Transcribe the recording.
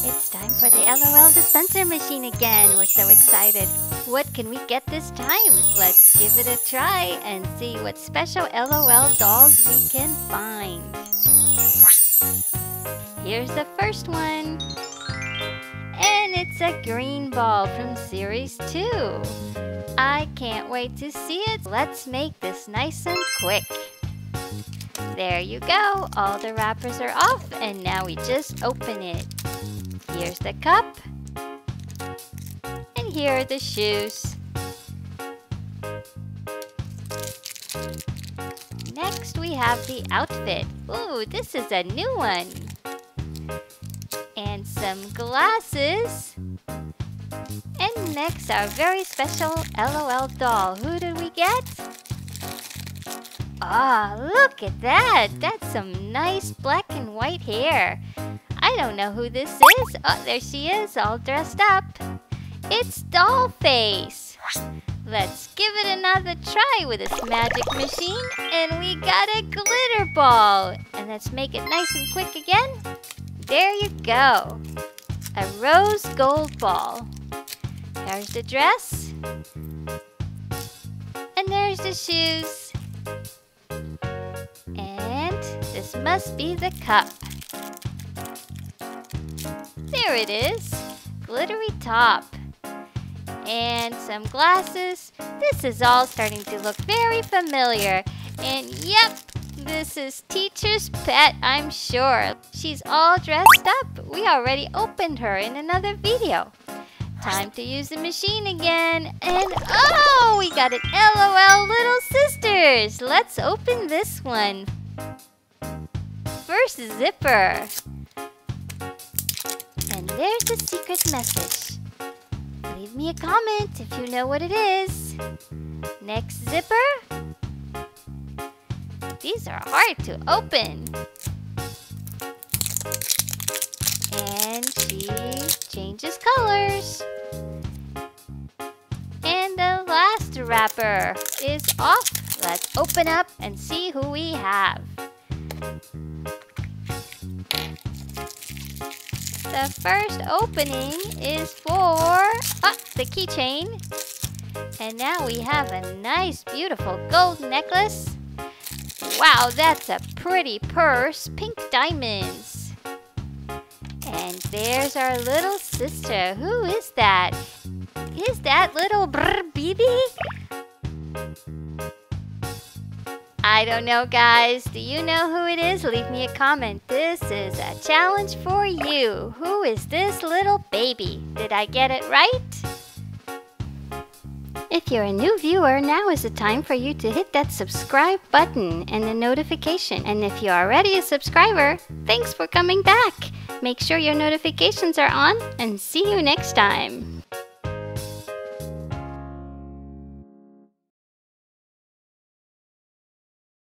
It's time for the LOL dispenser machine again. We're so excited. What can we get this time? Let's give it a try and see what special LOL dolls we can find. Here's the first one. And it's a green ball from Series 2. I can't wait to see it. Let's make this nice and quick. There you go. All the wrappers are off and now we just open it. Here's the cup. And here are the shoes. Next we have the outfit. Ooh, this is a new one. And some glasses. And next our very special LOL doll. Who did we get? Ah, look at that! That's some nice black and white hair. I don't know who this is. Oh, there she is, all dressed up. It's Dollface. Let's give it another try with this magic machine. And we got a glitter ball. And let's make it nice and quick again. There you go. A rose gold ball. There's the dress. And there's the shoes. And this must be the cup. There it is. Glittery top. And some glasses. This is all starting to look very familiar. And yep, this is Teacher's pet, I'm sure. She's all dressed up. We already opened her in another video. Time to use the machine again. And oh, we got an LOL Little Sisters. Let's open this one. First zipper. And there's the secret message. Leave me a comment if you know what it is. Next zipper. These are hard to open. And she changes colors. And the last wrapper is off. Let's open up and see who we have. The first opening is for the keychain. And now we have a nice, beautiful gold necklace. Wow, that's a pretty purse, pink diamonds. And there's our little sister. Who is that? Is that little baby? I don't know, guys. Do you know who it is? Leave me a comment. This is a challenge for you. Who is this little baby? Did I get it right? If you're a new viewer, now is the time for you to hit that subscribe button and the notification. And if you're already a subscriber, thanks for coming back. Make sure your notifications are on and see you next time.